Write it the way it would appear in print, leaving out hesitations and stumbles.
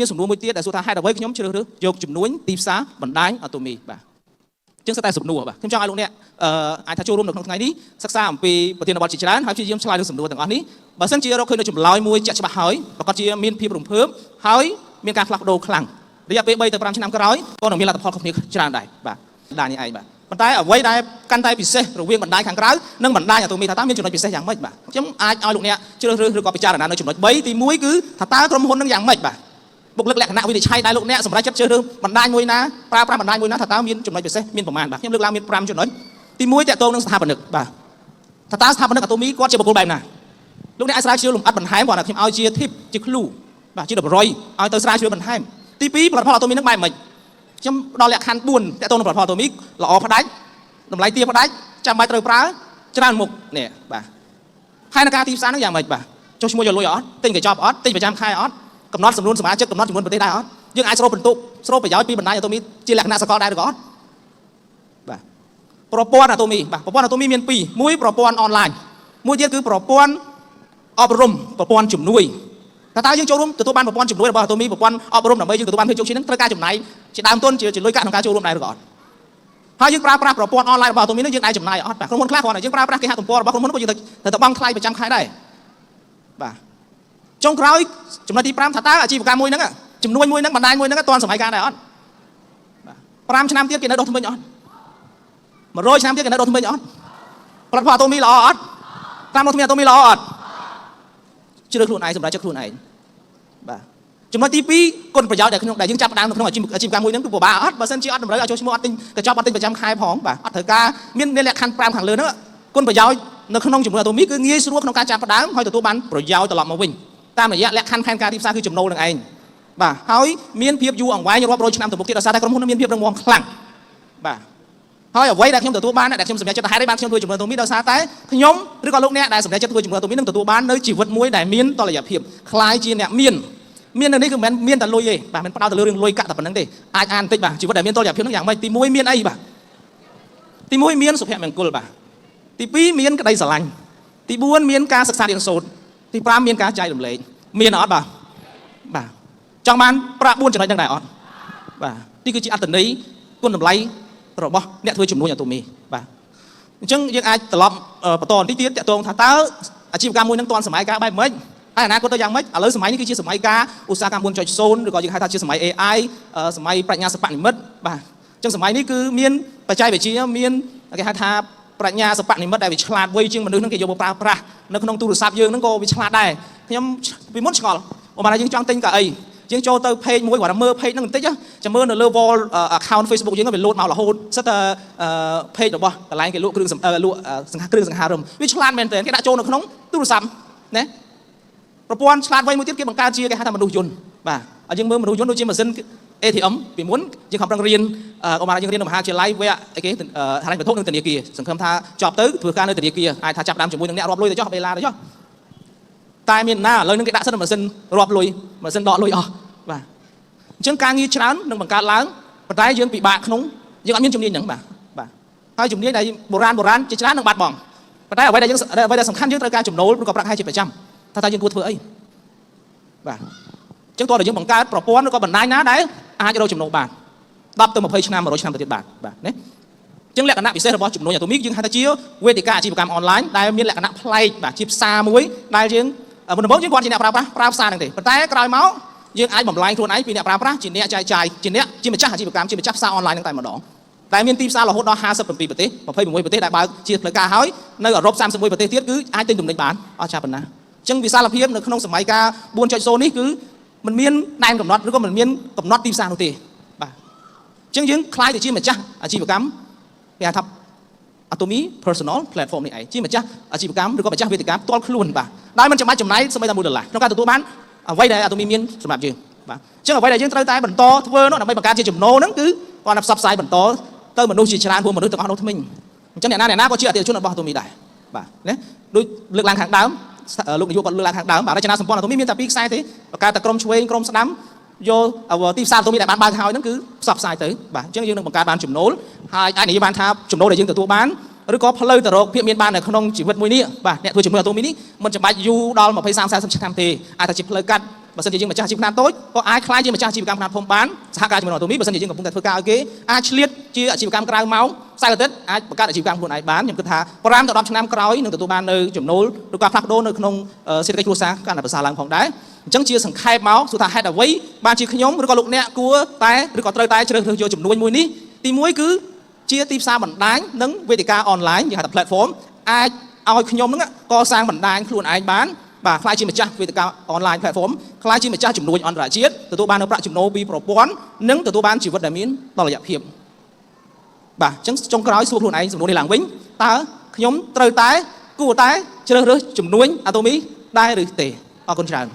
មានសំណួរមួយទៀតដែលសួរថាហេតុអ្វីខ្ញុំជ្រើសរើសយកជំនួញទីផ្សារបណ្ដាញអាតូមីបាទជាងសិតតែសំណួរបាទខ្ញុំចង់ឲ្យលោកអ្នកអាចថាចូលរួមនៅក្នុងថ្ងៃនេះសិក្សាអំពីប្រធានបទជាច្រើនហើយព្យាយាមឆ្លើយនឹងសំណួរទាំងអស់នេះបើសិនជារកឃើញនៅចម្លើយមួយជាក់ច្បាស់ហើយប្រកាសជាមានភាពរំភើបហើយមានការផ្លាស់ប្ដូរខ្លាំងរយៈពេល3ទៅ5ឆ្នាំក្រោយក៏នឹងមានលទ្ធផលខុសគ្នាច្រើនដែរបាទបណ្ដាញនេះឯងបាទប៉ុន្តែអ្វីដែលកាន់តែពិសេសរវាងបណ្ដាញខាងក្រៅនិងបណ្ដាញអាតូមីថាតើមានចំណុចពិសេសយ៉ាងម៉េចបាទខ្ញុំអាចឲ្យលោកអ្នកជ្រើសរើសឬក៏ពិចារណានៅចំណុច3ទី1គឺថាតើក្រុមហ៊ុននឹងយ៉ាងម៉េចបាទបុគ្គលិកលក្ខណៈវិនិច្ឆ័យដែលលោកអ្នកសម្រាប់ចិត្តជ្រើសរើសបណ្ដាញមួយណាប្រើប្រាស់បណ្ដាញមួយណាថាតើមានចំណុចពិសេសមានប្រមាណបាទខ្ញុំលើកឡើងមាន5ចំណុចទី1តាក់ទងនឹងស្ថាបនិកបាទថាតើស្ថាបនិកអាតូមីគាត់ជាបុគ្គលបែបណាលោកអ្នកអាចស្រាវជ្រាវលម្អិតបន្ថែមគាត់ថាខ្ញុំឲ្យជា tip ជា clue បាទជា100ឲ្យទៅស្រាវជ្រាវបន្ថែមទី2ផលិតផលអាតូមីនឹងបែបម៉េចខ្ញុំដល់លក្ខខណ្ឌ4តាក់ទងនឹងផលិតផលអាតូមីល្អផ្ដាច់តម្លៃទាបផ្ដាច់ចាំបាច់ត្រូវប្រើច្រើនមុខនេះបាទហើយនៅការទីផ្សារនឹងយ៉ាងម៉េចបាទចុះឈ្មោះយកលុយអត់ទិញកញ្ចប់អត់ទិញប្រចាំខែអត់កំណត់ចំនួនសមាជិកកំណត់ចំនួនប្រទេសដែរអត់យើងអាចស្រូបបន្ទុកស្រូបប្រយោជន៍ពីបណ្ដាញអាតូមីជាលក្ខណៈសកលដែរឬក៏អត់បាទប្រព័ន្ធអាតូមីបាទប្រព័ន្ធអាតូមីមាន2មួយប្រព័ន្ធអនឡាញមួយទៀតគឺប្រព័ន្ធអប់រំប្រព័ន្ធជំនួយតើយើងចូលរួមទទួលបានប្រព័ន្ធជំនួយរបស់អាតូមីប្រព័ន្ធអប់រំដើម្បីយើងទទួលបានភាពជោគជ័យនឹងត្រូវការចំណាយជាដើមទុនជាលុយកាក់ក្នុងការចូលរួមដែរឬក៏អត់ហើយយើងប្រើប្រាស់ប្រព័ន្ធអនឡាញរបស់អាតូមីនឹងយើងអាចចំណាយអត់បាទក្រុមហ៊ុនខ្លះគ្រាន់តែយើងប្រើប្រាស់គេហទំព័ររបស់ក្រុមហ៊ុនក៏យើងត្រូវបង់ថ្លៃប្រចាំខែដែរបាទចុងក្រោយចំណុចទី5ថាតើអាជីវកម្មមួយហ្នឹងចំនួនមួយហ្នឹងបណ្ដាញមួយហ្នឹងអត់ទាន់សម័យកាលដែរអត់បាទ5ឆ្នាំទៀតគេនៅដុសធ្មេញអត់100ឆ្នាំទៀតគេនៅដុសធ្មេញអត់ផលិតផលអាតូមីល្អអត់តាមដុសធ្មេញអាតូមីល្អអត់ជ្រើសខ្លួនឯងសម្រាប់ចិត្តខ្លួនឯងបាទចំណុចទី2គុណប្រយោជន៍ដែលយើងចាប់ផ្ដើមនៅក្នុងអាជីវកម្មមួយហ្នឹងគឺពិបាកអត់បើសិនជាអត់តម្រូវឲ្យចូលឈ្មោះអត់ទិញកញ្ចប់អត់ទិញប្រចាំខែផងបាទអត់ត្រូវការមានលក្ខខណ្ឌ5ខាងលើហ្នឹងគុណប្រយោជន៍នៅក្នុងជំនួយអាតូមីគឺងាយស្រួលក្នុងការចាប់ផ្ដើមហើយទទួលបានប្រយោជន៍ត្រឡប់មកវិញតាមរយៈលក្ខខណ្ឌផែនការទីផ្សារគឺចំណូលនឹងឯងបាទហើយមានភាពយូរអង្វែងរាប់រយឆ្នាំទៅមុខទៀតដោយសារតែក្រុមហ៊ុនមានភាពរឹងមាំខ្លាំងបាទហើយអ្វីដែលខ្ញុំទទួលបានដែលខ្ញុំសម្រេចចិត្តថាហេតុអីបានខ្ញុំធ្វើជំនួយអាតូមីដោយសារតែខ្ញុំឬក៏លោកអ្នកដែលសម្រេចចិត្តធ្វើជំនួយអាតូមីនឹងទទួលបាននៅជីវិតមួយដែលមានតុល្យភាពคล้ายជាអ្នកមាននៅនេះគឺមិនមានតែលុយទេបាទមិនផ្ដោតទៅលើរឿងលុយកាក់តែប៉ុណ្្នឹងទេអាចអានបន្តិចបាទជីវិតដែលមានតុល្យភាពនឹងយ៉ាងម៉េចទី1មានអីបាទទី1មានសុភមង្គលបាទទី2មានក្តីស្រឡាញ់ទី4មានការសិក្សារៀនសូត្រទី5មានការចែករំលែកមានអត់បាទចង់បានប្រាក់4ចំណុចហ្នឹងដែរអត់បាទនេះគឺជាអត្ថន័យគុណតម្លៃរបស់អ្នកធ្វើជំនួយអាតូមីបាទអញ្ចឹងយើងអាចត្រឡប់បន្តបន្តិចទៀតតាក់ទងថាតើអាជីវកម្មមួយហ្នឹងទាន់សម័យកាលបែបម៉េចហើយអនាគតទៅយ៉ាងម៉េចឥឡូវសម័យនេះគឺជាសម័យកាលឧស្សាហកម្ម 4.0 ឬក៏យើងហៅថាជាសម័យ AI សម័យប្រាជ្ញាសិប្បនិម្មិតបាទអញ្ចឹងសម័យនេះគឺមានបច្ចេកវិទ្យាមានគេហៅថាប្រាជ្ញាសិប្បនិម្មិតដែលវាឆ្លាតវៃជាងមនុស្សហ្នឹងគេយកមកប្រើប្រាស់នៅក្នុងទូរស័ព្ទយើងហ្នឹងក៏វាឆ្លាតដែរខ្ញុំពីមុនឆ្ងល់បើមិនថាយើងចង់ទិញកៅអីយើងចូលទៅ page មួយគាត់មើល page ហ្នឹងបន្តិចចាំមើលនៅលើ wall account Facebook យើងវាលោតមករហូតសិតតែ page របស់កន្លែងគេលក់គ្រឿងលក់គ្រឿងសង្ហារឹមវាឆ្លាតមែនទែនគេដាក់ចូលនៅក្នុងទូរស័ព្ទណាប្រព័ន្ធឆ្លាតវៃមួយទៀតគេបង្កើតជាគេហៅថាមនុស្សយន្តបាទហើយយើងមើលមនុស្សយន្តដូចជាម៉ាស៊ីន ATM ពីមុនយើងខំប្រឹងរៀនឧបមាយើងរៀននៅមហាវិទ្យាល័យវគ្គអីគេហៅវត្ថុនឹងធនាគារសង្ឃឹមថាចប់ទៅធ្វើការនៅធនាគារអាចថាចាប់ដើមជាមួយនឹងអ្នករាប់លុយទៅចុះបេឡាទៅចុះតែមានណាឥឡូវនឹងគេដាក់សិនម៉ាស៊ីនរាប់លុយម៉ាស៊ីនដកលុយអស់បាទអញ្ចឹងការងារច្រើននឹងបង្កើតឡើងប៉ុន្តែយើងពិបាកក្នុងយើងអត់មានជំនាញហ្នឹងបាទហើយជំនាញដែលបុរាណជាច្រើននឹងបាត់បង់ប៉ុន្តែអ្វីដែលសំខាន់យើងត្រូវការចំណូលឬក៏ប្រាក់ខែជាប្រចាំថាយើងគួរធ្វើអីបាទអញ្ចឹងតើយើងបង្កើតប្រព័ន្ធឬក៏បណ្ដាញណាដែលអាចរកចំណូលបាន10ទៅ20ឆ្នាំ100ឆ្នាំទៅទៀតបាទណាអញ្ចឹងលក្ខណៈពិសេសរបស់ជំនួយអាតូមីយើងហៅថាជាវេទិកាអាជីវកម្មអនឡាញដែលមានលក្ខណៈប្លែកបាទជាផ្សារមួយដែលយើងមុនដំបូងយើងគាត់ជាអ្នកប្រើផ្សារហ្នឹងទេប៉ុន្តែក្រោយមកយើងអាចបំលែងខ្លួនឯងពីអ្នកប្រើប្រាស់ជាអ្នកចែកចាយជាអ្នកជាម្ចាស់អាជីវកម្មជាម្ចាស់ផ្សារអនឡាញហ្នឹងតែម្ដងតែមានទីផ្សាររហូតដល់57ប្រទេស26ប្រទេសដែលបើកជាផ្លូវការហើយនៅអឺរ៉ុប31ប្រទេសទៀតគឺអាចទិញទំនិញបានអស់ចាប៉ុណ្ណាអញ្ចឹងវិសាលភាពនៅក្នុងសម័យកាល 4.0 នេះគឺมันមានដែនកំណត់ឬក៏มันមានកំណត់ទីផ្សារនោះទេបាទអញ្ចឹងយើងខ្លាយទៅជាម្ចាស់អាជីវកម្មគេហៅថា Atomy Personal Platform នេះឯងជាម្ចាស់អាជីវកម្មឬក៏ម្ចាស់វេទិកាផ្ទាល់ខ្លួនបាទដោយមិនចាំបាច់ចំណាយសូម្បីតែ$1ក្នុងការទទួលបានអ្វីដែល Atomy មានសម្រាប់យើងបាទអញ្ចឹងអ្វីដែលយើងត្រូវតែបន្តធ្វើនោះដើម្បីបង្កើតជាចំណូលហ្នឹងគឺគាត់តែផ្សព្វផ្សាយបន្តទៅមនុស្សជាច្រើនព្រោះមនុស្សទាំងអស់នោះថ្មីអញ្ចឹងអ្នកណាក៏ជាអតិថិជនរបស់ Atomy ដែរបាទណាដូចលើកឡើងខាងដើមលោកនាយកគាត់លើកឡើងខាងដើមបាទរចនាសម្ព័ន្ធអាតូមីមានតែ2ខ្សែទេបង្កើតតែក្រុមឆ្វេងក្រុមស្ដាំយកទីផ្សារអាតូមីដែលបានបើកហើយហ្នឹងគឺផ្សព្វផ្សាយទៅបាទអញ្ចឹងយើងនឹងបង្កើតបានចំណូលហើយអាចនិយាយបានថាចំណូលដែលយើងទទួលបានឬក៏ផ្លូវទៅរកភាពមានបាននៅក្នុងជីវិតមួយនេះបាទអ្នកធ្វើជាមួយអាតូមីនេះមិនចាំបាច់យូរដល់20 30 40ឆ្នាំទេអាចថាជាផ្លូវកាត់ បើសិនជាយើងម្ចាស់អាជីវកម្មតូចក៏អាចខ្លាយជាម្ចាស់អាជីវកម្មខ្នាតធំបានសហការជាមួយនឹងអាតូមីបើសិនជាយើងកំពុងតែធ្វើការឲ្យគេអាចឆ្លៀតជាអាជីវកម្មក្រៅម៉ោងសៅរ៍អាទិត្យអាចបង្កើតអាជីវកម្មខ្លួនឯងបានខ្ញុំគិតថា5ទៅ10ឆ្នាំក្រោយនឹងទទួលបាននៅចំណូលឬក៏ផ្លាស់ប្ដូរនៅក្នុងសេដ្ឋកិច្ចគ្រួសារកាន់តែប្រសើរឡើងផងដែរអញ្ចឹងជាសង្ខេបមកសួរថាហេតុអ្វីបានជាខ្ញុំឬក៏លោកអ្នកគួរតែឬក៏ត្រូវតែជ្រើសរើសយកចំនួនមួយនេះទី1គឺជាទីផ្សារបណ្ដាញនិងវេទិកាអនឡាញគេហៅថា platform អាចឲ្យខ្ញុំហ្នឹងកសាងបណ្ដាញខ្លួនឯងបានបាទខ្លាយជាម្ចាស់វេទិកាអនឡាញ platform ខ្លាយជាម្ចាស់ជំនួយអន្តរជាតិទទួលបាននូវប្រាក់ចំណូលពីប្រព័ន្ធនិងទទួលបានជីវិតដែលមានតុល្យភាពបាទអញ្ចឹងចុងក្រោយសួរខ្លួនឯងសំណួរនេះឡើងវិញតើខ្ញុំត្រូវតែគួរតែជ្រើសរើសជំនួយអាតូមីដែរឬទេអរគុណច្រើន